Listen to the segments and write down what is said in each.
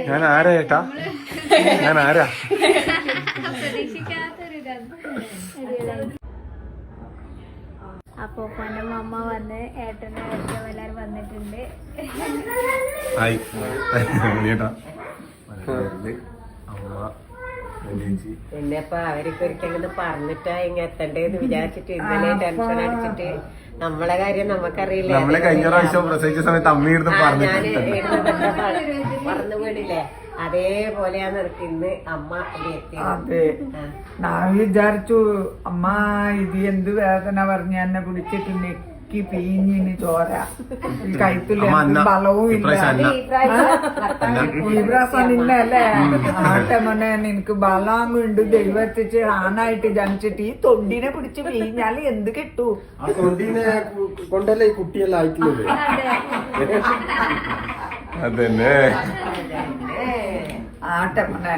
ഞാൻ ആരാ ഏട്ടാ? ഞാൻ ആരാ? അപ്പൊ അമ്മ വന്ന് ഏട്ടന്റെ എല്ലാരും വന്നിട്ടുണ്ട്. പിന്നെപ്പ അവർക്ക് ഒരിക്കലും പറഞ്ഞിട്ടാ ഇങ്ങ എത്തണ്ടേന്ന് വിചാരിച്ചിട്ട് ഇന്നലെ ടെൻഷൻ അടിച്ചിട്ട് നമ്മളെ കാര്യം നമുക്കറിയില്ല. നമ്മളെ കഴിഞ്ഞ പ്രാവശ്യം പ്രസവിച്ച സമയത്ത് അമ്മയിരുന്ന് പറഞ്ഞു വീടില്ലേ, അതേപോലെയാണ് എനിക്ക് ഇന്ന് അമ്മ അതെ, ഞാൻ വിചാരിച്ചു അമ്മ ഇത് എന്ത് വേദന പറഞ്ഞ എന്നെ പിടിച്ചിട്ടുണ്ട്, നെക്കി പീഞ്ഞിന് ചോര, കഴുത്തില് ബലവും ഇല്ല. ഈ പ്രാവശ്യം നിന്നല്ലേ ആട്ടെ മോനെ നിനക്ക് ബലാങ്ങുണ്ട്, ദൈവത്തിച്ച് ആണായിട്ട് ജനിച്ചിട്ട് ഈ തൊണ്ടിനെ പിടിച്ച് പീഞ്ഞാല് എന്ത് കിട്ടൂ? ആ തൊണ്ടിനെ കൊണ്ടല്ലേ ഈ കുട്ടിയെല്ലാം ആയിട്ടില്ലേ? അതന്നെ ആട്ടെ മോനെ,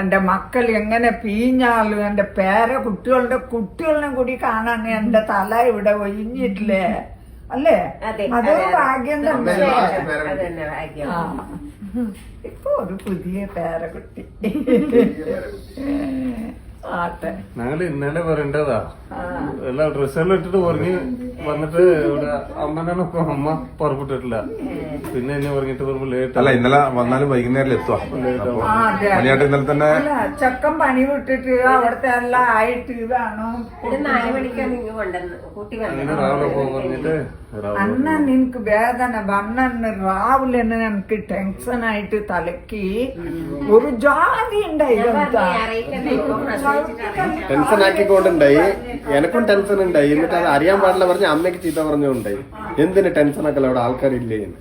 എന്റെ മക്കൾ എങ്ങനെ പീഞ്ഞാലും എന്റെ കുട്ടികളുടെ കൂടി കാണാൻ എന്റെ തല ഇവിടെ ഒഴിഞ്ഞിട്ടില്ലേ, അല്ലേ? അതൊരു ഭാഗ്യം തന്നെ. ഇപ്പൊ ഒരു പുതിയ പേരക്കുട്ടി. ആട്ടെ, ഞങ്ങള് ഇന്നലെ പറയേണ്ടതാ, എല്ലാ ഡ്രസ്സെല്ലാം ഇട്ടിട്ട് പറഞ്ഞ് വന്നിട്ട് ഇവിടെ അമ്മനൊക്കെ അമ്മ പുറപ്പെട്ടിട്ടില്ല. പിന്നെ എന്നെ പറഞ്ഞിട്ട് ലേറ്റ് അല്ല, ഇന്നലെ വന്നാലും വൈകുന്നേരം എത്തുക. ഇന്നലെ തന്നെ ചെക്കൻ പണി വിട്ടിട്ട് അവിടത്തെ എല്ലാം ആയിട്ട് വേണം. 4 മണിക്കാണ് ഇങ്ങ് കൊണ്ടുവന്ന് കൂട്ടി അങ്ങനെ രാവിലെ പോകാൻ പറഞ്ഞിട്ട് അന്ന നിനക്ക് വേദന വന്നു രാവിലെ എനിക്ക് ടെൻഷൻ ആയിട്ട് തലക്ക് ഒരു ജാതി ഉണ്ടായി. ടെൻഷൻ ആക്കിക്കൊണ്ടുണ്ടായി, എനക്കും ടെൻഷൻ ഉണ്ടായി. എന്നിട്ട് അത് അറിയാൻ പാടില്ല പറഞ്ഞ അമ്മയ്ക്ക് ചീത്ത പറഞ്ഞുണ്ടായി, എന്തിന് ടെൻഷൻ ആക്കല അവിടെ ആൾക്കാരില്ലേ എന്ന്.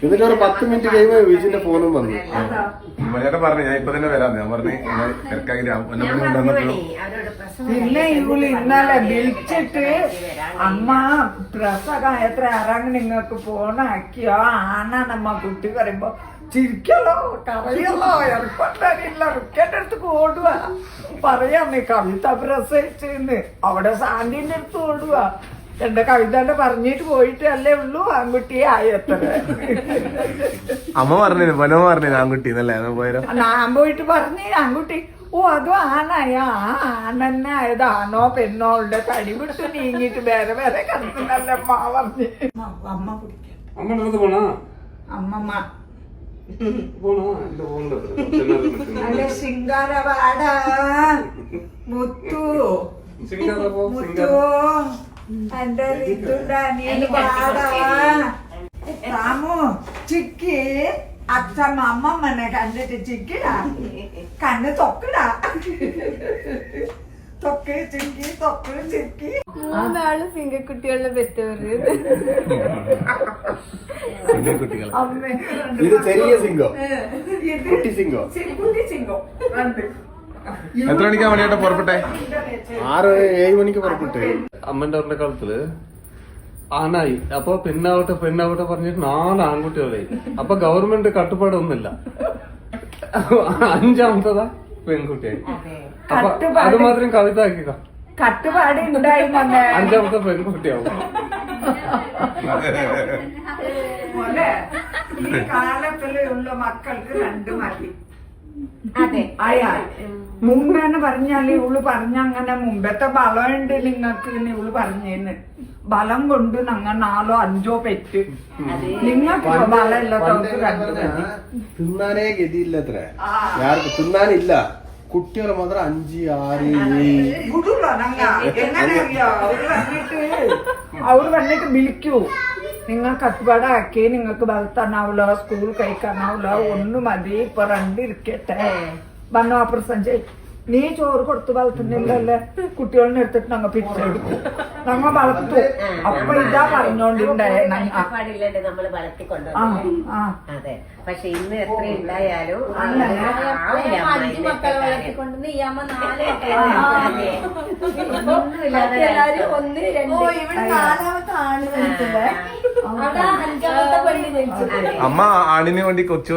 എന്നിട്ട് ഒരു 10 മിനിറ്റ് കഴിയുമ്പോ വിജിന്റെ ഫോണും വന്നു. പറഞ്ഞു ഞാൻ ഇപ്പൊ തന്നെ വരാം. ഞാൻ പറഞ്ഞു പിന്നെ ഇവള് ഇന്നലെ വിളിച്ചിട്ട് അമ്മ പ്രസവ എത്ര ഇറങ്ങി നിങ്ങൾക്ക് ഫോണാക്കിയോ ആണാണമ്മ കുട്ടി പറയുമ്പോ ചിരിക്കലോ കറിയല്ലോ എളുപ്പമില്ല റുക്കേന്റെ അടുത്ത് ഓടുക പറയാന്നേ കവിത പ്രസവിച്ചെന്ന്. അവിടെ സാന്റിന്റെ അടുത്ത് ഓടുക. എന്റെ കവിതന്റെ പറഞ്ഞിട്ട് പോയിട്ട് അല്ലേ ഉള്ളൂ ആൺകുട്ടിയെ ആയത്ര. അമ്മ പറഞ്ഞു ആൺകുട്ടി പോയാലോ. ഞാൻ പോയിട്ട് പറഞ്ഞു ആൺകുട്ടി. ഓ അതും ആണായോ? ആ ആണെന്നെ ആയത് ആണോ പെണ്ണോ ഉള്ള തടി വിട്ട് നീങ്ങിട്ട് വേറെ വേറെ കണക്കിനല്ല അമ്മ പറഞ്ഞു. അമ്മ കുടിക്കാൻ അമ്മമ്മ അല്ല ശിങ്കാരവാട മുത്തു മുത്തു എന്റെ ഋതുണ്ടാനിയന് പാടാ രാമു ചിക്കി അച്ഛമ്മ അമ്മമ്മനെ കണ്ടിട്ട് ചിക്കിടാ കണ്ണ് തൊക്കിടാ തൊക്ക് ചിക്കി തൊക്ക് ചിക്കി. 3 സിംഗക്കുട്ടികളുടെ പെറ്റവര്. അമ്മ ഇത് ചെറിയ സിംഗോ, കുട്ടി സിംഗോ. കുട്ടി സിംഗോ എത്ര മണിക്കാ മണിയായിട്ട് പുറപ്പെട്ടെ? 6-7 മണിക്ക് പുറപ്പെട്ടു. അമ്മന്റെ അവരുടെ കാലത്തില് ആണായി, അപ്പൊ പെണ്ണാവട്ടെ പറഞ്ഞിട്ട് 4 ആൺകുട്ടികളായി. അപ്പൊ ഗവൺമെന്റ് കട്ടുപാടൊന്നുമില്ല, 5ാമത്തതാ പെൺകുട്ടിയായി. അപ്പൊ അത് മാത്രം കവിത ആക്കിക്കോ, കട്ടുപാട് ഉണ്ടായി. 5ാമത്തെ പെൺകുട്ടിയാവും. മോനെ ഈ കാലത്തിലുള്ള മക്കൾക്ക് 2 മതി. മുമ്പെന്ന് പറഞ്ഞാല് ഇവള് പറഞ്ഞങ്ങനെ മുമ്പത്തെ ബലമുണ്ട് നിങ്ങൾക്ക് ഇവള് പറഞ്ഞേന്ന്. ബലം കൊണ്ട് ഞങ്ങൾ 4-5 പെറ്റ്. നിങ്ങൾക്ക് ബലമില്ലാത്തവർക്ക് 2 മതി. തിന്നാനേ ഗതിയില്ല, അത്ര ആർക്ക് തിന്നാനില്ല. കുട്ടികളെ മാത്രം 5, 6, 7. എങ്ങനെ അറിയോ? അവര് വന്നിട്ട് വിളിക്കൂ, നിങ്ങൾ കട്ടുപാടാക്കി നിങ്ങൾക്ക് വളർത്താനാവില്ല, സ്കൂൾ കഴിക്കാനാവില്ല, 1 മതി, ഇപ്പൊ 2 ഇരിക്കട്ടെ വന്നു ഓപ്പറേഷൻ ചെയ്യും. നീ ചോറ് കൊടുത്ത് വളർത്തുന്നില്ലല്ലേ, കുട്ടികളെ എടുത്തിട്ട് ഞങ്ങൾ പിരിച്ചെടുക്കും, ഞങ്ങൾ വളർത്തു. അപ്പൊ ഇതാ പറഞ്ഞോണ്ടിണ്ടായ നമ്മള് വളർത്തിക്കൊണ്ടുപോകും. അതെ, പക്ഷെ ഇന്ന് എത്ര ഉണ്ടായാലും അമ്മ ആണിന് വേണ്ടി കൊച്ചു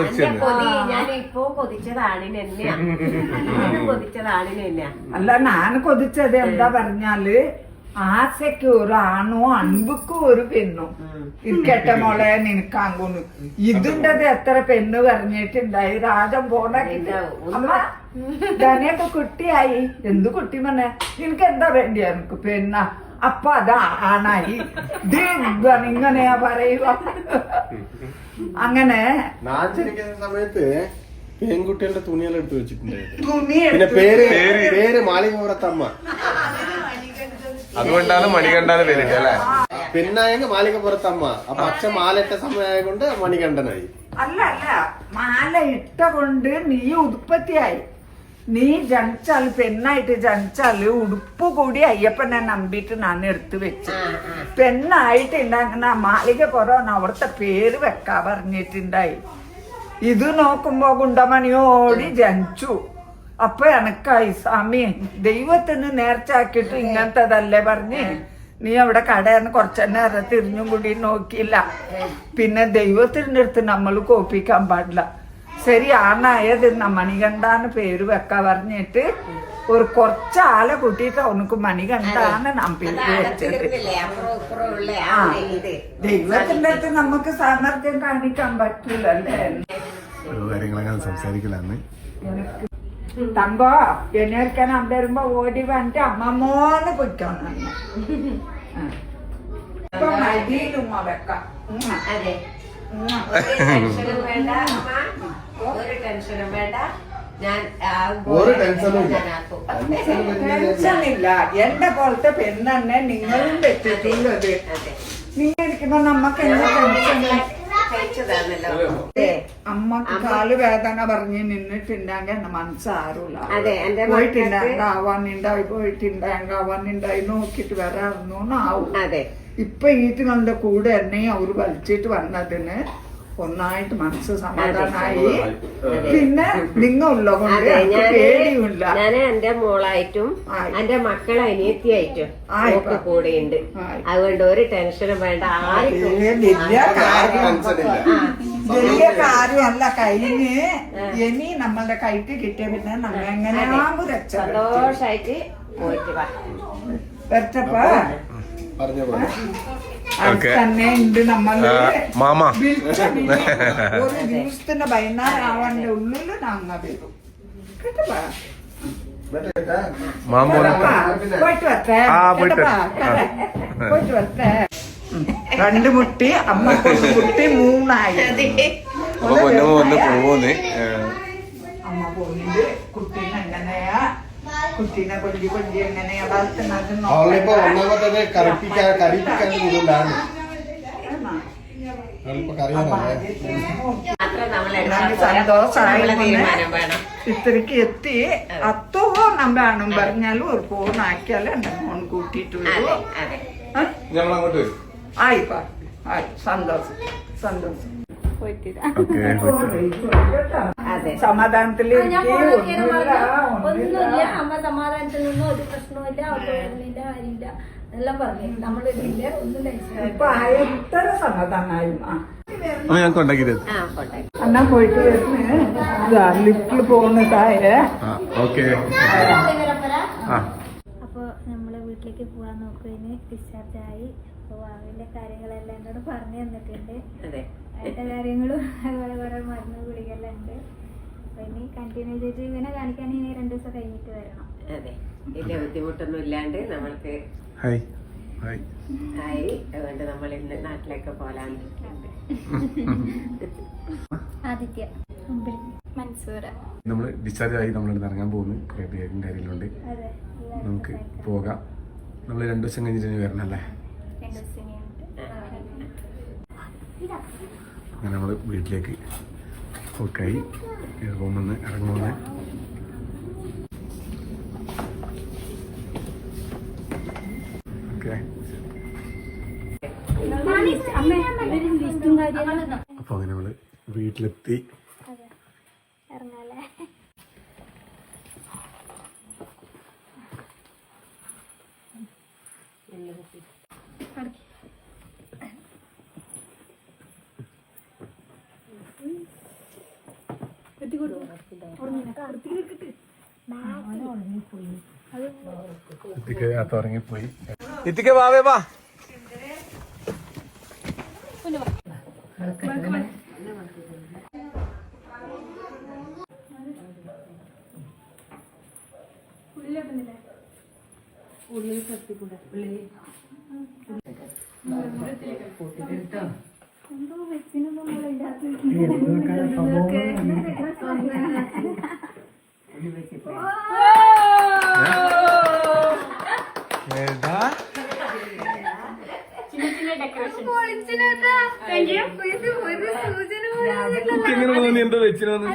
ഞാൻ ഇപ്പൊ കൊതിച്ചത് ആണിന് തന്നെയാ. അല്ല ഞാൻ കൊതിച്ചത് എന്താ പറഞ്ഞാല് ആസയ്ക്ക് ഒരു ആണോ അൻപുക്കും ഒരു പെണ്ണും ഇരിക്കട്ടെ മോളെ നിനക്കാങ്കൂന്ന്. ഇതിൻ്റെത് എത്ര പെണ്ണ് പറഞ്ഞിട്ടുണ്ടായി. രാജം പോണ അമ്മ ധനയൊക്കെ കുട്ടിയായി. എന്ത് കുട്ടി മനെ നിനക്ക് എന്താ വേണ്ടിയ എനിക്ക് പെണ്ണ. അപ്പൊ അതാ ആണായി. ഇത് ഇങ്ങനെയാ പറയുക. അങ്ങനെ ഞാൻ ജനിക്കുന്ന സമയത്ത് പെൺകുട്ടികളുടെ തുണിയെല്ലാം എടുത്ത് വെച്ചിട്ടുണ്ടായിരുന്നു. തുണി പിന്നെ പേര് മാളികപ്പുറത്തമ്മ. അതുകൊണ്ടാണ് മണികണ്ഠാന്ന് പേരിട്ട് അല്ലേ? പെണ്ണായെങ്കിൽ മാളികപ്പുറത്തമ്മ. അപ്പൊ അച്ഛൻ മാലയിട്ട സമയമായ കൊണ്ട് മണികണ്ഠനായി. അല്ല അല്ല മാല ഇട്ട കൊണ്ട് നീ ഉത്പത്തിയായി. നീ ജനിച്ചാല് പെണ്ണായിട്ട് ജനിച്ചാല് ഉടുപ്പ് കൂടി അയ്യപ്പനെ നമ്പിട്ട് ഞാൻ എടുത്തു വെച്ചു. പെണ്ണായിട്ട് ഉണ്ടാക്കുന്ന മാളികപ്പുറം അവിടുത്തെ പേര് വെക്കാ പറഞ്ഞിട്ടുണ്ടായി. ഇത് നോക്കുമ്പോ ഗുണ്ടമണിയോടി ജനിച്ചു. അപ്പൊ എനക്കായി സ്വാമി ദൈവത്തിന് നേർച്ചാക്കിട്ട് ഇങ്ങനത്തതല്ലേ പറഞ്ഞ് നീ അവിടെ കടയെന്ന് കുറച്ചു നേരം തിരിഞ്ഞും കൂടി നോക്കിയില്ല. പിന്നെ ദൈവത്തിന്റെ അടുത്ത് നമ്മൾ കോപ്പിക്കാൻ പാടില്ല. ശരി ആണായത് മണികണ്ഠാന്ന് പേര് വെക്കാ പറഞ്ഞിട്ട് ഒരു കുറച്ചാളെ കൂട്ടിയിട്ട് അവനക്ക് മണികണ്ഠാന്ന് നാം പേര് വെച്ചത്. ദൈവത്തിന്റെ അടുത്ത് നമുക്ക് സാമർത്ഥ്യം കാണിക്കാൻ പറ്റൂലല്ലേ. കാര്യങ്ങളങ്ങനെ സംസാരിക്കലാന്ന്. തങ്കോ എനിക്കാൻ വരുമ്പോ ഓടി വന്നിട്ട് അമ്മമ്മോന്ന് പൊയ്ക്കോന്ന് ഇപ്പൊ മടിയിലുമ്മ വെക്കാം. ടെൻഷനില്ല. എന്റെ പോലത്തെ പെണ്ണന്നെ നിങ്ങളും വെച്ചിട്ടുള്ളത്. നീ ഇരിക്കുമ്പോ നമ്മക്ക് എന്താ ടെൻഷൻ. അമ്മക്ക് കാല് വേദന പറഞ്ഞ് നിന്നിട്ടുണ്ടെങ്കിൽ എന്റെ മനസ്സാരൂല. പോയിട്ടുണ്ടായി നോക്കിട്ട് വരാറുന്നു. ഇപ്പൊ ഈറ്റുകളുടെ കൂടെ എന്നെയും അവര് വലിച്ചിട്ട് വന്നതിന് ഒന്നായിട്ട് മനസ്സ് സമാധാനമായി. പിന്നെ നിങ്ങൾ ഉള്ളതുകൊണ്ട് പേടിയുമില്ല. ഞാൻ എന്റെ മോളായിട്ടും എന്റെ മക്കളെ അനിയത്തിയായിട്ടും ഒക്കെ കൂടെയുണ്ട്. അതുകൊണ്ട് ഒരു ടെൻഷനും വേണ്ട. വലിയ കാര്യമല്ല. കഴിഞ്ഞ് ഇനി നമ്മളുടെ കൈക്ക് കിട്ടിയ പിന്നെ നമ്മൾ എങ്ങനെയാകും സന്തോഷായിട്ട് പോയിട്ട് വെച്ചപ്പോ തന്നെ ഉണ്ട് നമ്മള് മാമ ഒരു ദിവസത്തിന്റെ വൈകുന്നേരമാവാന്റെ ഉള്ളില് ഞങ്ങ വരും. കേട്ടപ്പാ പോയിട്ട് വരട്ടെ. പോയിട്ട് വരട്ടെ. 2 മുട്ടി അമ്മക്കൊരു കുട്ടി 3ആയി. അമ്മ പോകുന്നുണ്ട്. കുട്ടീനെ എങ്ങനെയാ കുട്ടീനെ കൊഞ്ചി എങ്ങനെയാ വളർത്തുന്നത് ഒന്നാമത്തത് കറിപ്പിക്കാൻ കൂടുതലാണ്. സന്തോഷമായി ഇത്രക്ക് എത്തി. അത്തോ നമ്പാണും പറഞ്ഞാലും ഒരു ഫോണാക്കിയാലും എന്റെ ഫോൺ കൂട്ടിയിട്ട് വരുമോ. ആയിപ്പാ സന്തോഷം സന്തോഷം. സമാധാനത്തിൽ ഒന്നുമില്ല. അമ്മ സമാധാനത്തിൽ നിന്നും ഒരു പ്രശ്നമില്ല. അവരില്ല കാര്യമില്ല എല്ലാം പറഞ്ഞു. നമ്മളില്ല ഒന്നും ഇപ്പൊ എത്ര സമാധാനമായി. ഞാൻ കൊണ്ടാക്കി എന്നാ പോയിട്ട് ലിഫ്റ്റിൽ പോകുന്നതായേ. അപ്പൊ നമ്മള് വീട്ടിലേക്ക് പോവാൻ നോക്കുന്നതിന് ഡിസ്ചാർജ് ആയി. അപ്പൊ ഭാവിയിലെ കാര്യങ്ങളെല്ലാം എന്നോട് പറഞ്ഞു തന്നിട്ടുണ്ട്. അതിന്റെ കാര്യങ്ങളും അതുപോലെ കുറെ മരുന്ന് ഗുളികെല്ലാം ഉണ്ട്. അപ്പൊ ഇനി കണ്ടിന്യൂ ചെയ്ത് ഇങ്ങനെ കാണിക്കാൻ ഇനി 2 ദിവസം കഴിഞ്ഞിട്ട് വരണം. അതെ, വലിയ ബുദ്ധിമുട്ടൊന്നും ഇല്ലാണ്ട് നമ്മൾക്ക് ആയി. അതുകൊണ്ട് നമ്മൾ ഇന്ന് നാട്ടിലേക്ക് പോലാന്ന്. ആദിത്യ മൻസൂറ. നമ്മള് ഡിസ്ചാർജ് ആയി നമ്മളിവിടെ ഇറങ്ങാൻ പോകുന്നു. കുറെ പേരും കാര്യങ്ങളുണ്ട്. നമുക്ക് പോകാം. നമ്മൾ 2 ദിവസം കഴിഞ്ഞിട്ട് വരണല്ലേ. അങ്ങനെ നമ്മള് വീട്ടിലേക്ക് പോക്കായി. റൂമിൽ നിന്ന് ഇറങ്ങുമെന്ന്. അപ്പൊ അങ്ങനെ നമ്മള് വീട്ടിലെത്തി. ഇറങ്ങാല്ലേ. ഉറങ്ങിപ്പോയി. ഇത്തിക്ക് വാവേ വാ. എന്തോ വെച്ചിന് ഏതാ എങ്ങനെ തോന്നി എന്തോ വെച്ചിനോന്ന്?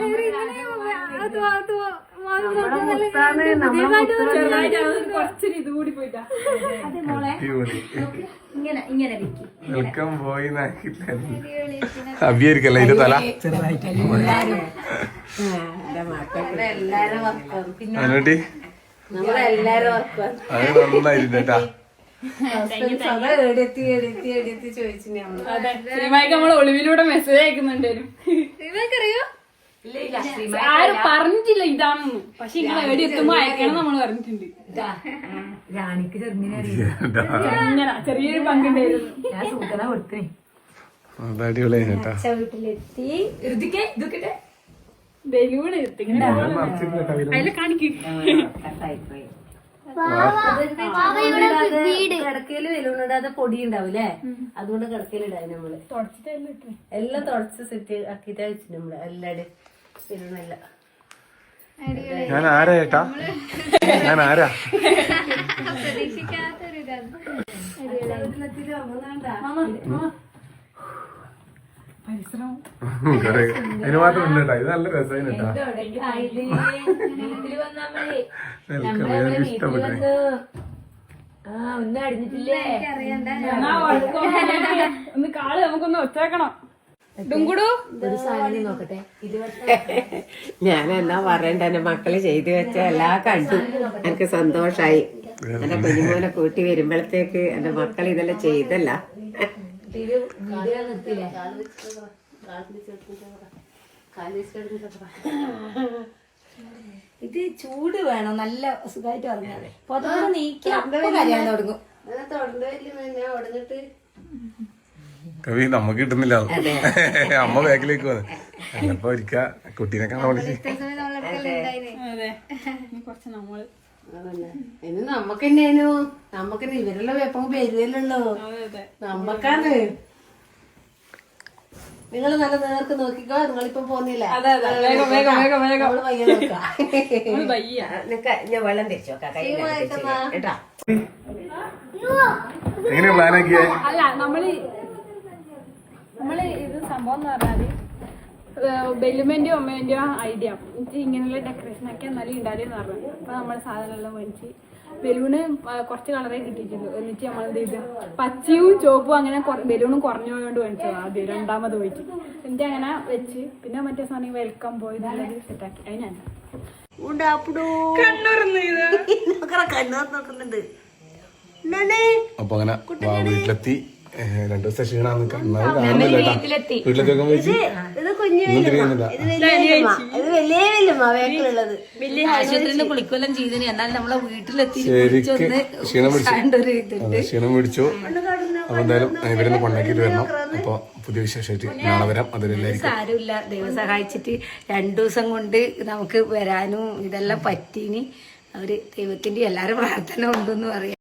വെൽക്കം പോയി അബിയായിരിക്കല്ലേ ഇതിന്റെ തല അതിനോട്ടി അത് നന്നായിരുന്നു കേട്ടാ. നമ്മളെ ഒളിവിലൂടെ മെസ്സേജ് അയക്കുന്നുണ്ടായിരുന്നു. ആരും പറഞ്ഞിട്ടില്ല ഇതാണെന്ന്, പക്ഷെ ഇങ്ങനെ എവിടെ എത്തുമ്പോ അയക്കണം നമ്മൾ പറഞ്ഞിട്ടുണ്ട്. ചെറിയൊരു പങ്കുണ്ടായിരുന്നു. അത് അടിപൊളിയായിരുന്നു കേട്ടാ. വീട്ടിലെത്തി ബലൂൺ ഇങ്ങനെ അതിൽ കാണിക്കും. കിടക്കയില് വെലുണ്ടാതെ പൊടി ഉണ്ടാവൂലേ, അതുകൊണ്ട് കിടക്കയിലിടായി നമ്മള് എല്ലാം തുടച്ച് സെറ്റ് ആക്കിട്ടാ വെച്ചു നമ്മള് എല്ലാടെ വെലുണല്ല. ഞാൻ ആരാ ചേട്ടാ? ഞാൻ ആരാ? അതിന് മാത്രം ഉണ്ട് കേട്ടാ. ഇത് നല്ല രസമായിരുന്നു കേട്ടാ. എനിക്ക് ഇഷ്ടപ്പെട്ടു. ഒന്ന് കാള് നമുക്കൊന്ന് ഒച്ചേക്കണം. ഡുങ്കുടു ഞാൻ എന്നാ പറയണ്ട, എന്റെ മക്കള് ചെയ്തു വെച്ച എല്ലാം കണ്ടു, എനിക്ക് സന്തോഷായി. എന്റെ കുഞ്ഞുമോനെ കൂട്ടി വരുമ്പോഴത്തേക്ക് എന്റെ മക്കൾ ഇതെല്ലാം ചെയ്തല്ല. ഇത് ചൂട് വേണം, നല്ല സുഖമായിട്ട് ഉറങ്ങാതെ പൊതുവെ നീക്കാൻ തുടങ്ങും. കവി നമുക്ക് കിട്ടുന്നില്ല. അമ്മ ബാക്കിലേക്ക് വന്നു. അല്ലപ്പോ ഒരിക്ക കുട്ടീനെ കാണാൻ വിളിച്ചു. കുറച്ച് നമ്മള് ഇനി നമ്മക്കെന്നേനു നമ്മക്ക് ഇവരെല്ലാം എപ്പം വരുവല്ലോ നമ്മക്കാണ്. നിങ്ങള് നല്ല നേർക്ക് നോക്കിക്കോ, നിങ്ങളിപ്പം പോന്നില്ല ഞാൻ വെള്ളം തിരിച്ചു നോക്കാം കേട്ടാ. എങ്ങനെയാ പ്ലാൻ ആക്കിയേ? അല്ല നമ്മള് ഇത് സംഭവം എന്ന് പറഞ്ഞാല് ബെല്ലുമേന്റെയോ അമ്മേന്റെയോ ഐഡിയ എനിക്ക് ഇങ്ങനെയുള്ള ഡെക്കറേഷൻ ഒക്കെ എന്നാലും ഉണ്ടായിരുന്നു പറഞ്ഞു. അപ്പൊ നമ്മള് സാധനം എല്ലാം മേടിച്ച് ബലൂണ് കുറച്ച് കളറേ കിട്ടിയിട്ടുള്ളൂ. എന്നിട്ട് നമ്മൾ എന്ത് ചെയ്തു, പച്ചയും ചുവപ്പും അങ്ങനെ ബലൂണും കുറഞ്ഞു പോയോണ്ട് മേടിച്ചത് ആദ്യം രണ്ടാമത് പോയിട്ട്. എന്നിട്ട് അങ്ങനെ വെച്ച് പിന്നെ മറ്റേ സാധനം വെൽക്കം പോയി നല്ലത് സെറ്റാക്കി. അതിനാണ് അപ്പൊ അങ്ങനെ വീട്ടിലെത്തി. 2 ദിവസം ക്ഷീണാന്ന് കാണുന്നില്ല. വീട്ടിലെത്തി വെക്കാൻ വെച്ച് വലിയ ആശുപത്രിയിൽ കുളിക്കെല്ലാം ചെയ്തിന്, എന്നാൽ നമ്മളെ വീട്ടിലെത്തി ശരിക്ക് ക്ഷീണം പിടിച്ചു. അപ്പൊ എന്തായാലും ഇവരൊന്ന് കൊണ്ടാക്കിട്ട് വരണം. അപ്പൊ പുതിയ വിശേഷമായിട്ട് നാളെ വരാം. അതിലെല്ലായിരിക്കും സാരമില്ല, ദൈവം സഹായിച്ചിട്ട് 2 ദിവസം കൊണ്ട് നമുക്ക് വരാനും ഇതെല്ലാം പറ്റീനി. അവര് ദൈവത്തിന്റെ എല്ലാരും പ്രാർത്ഥന ഉണ്ടെന്ന് പറയാം.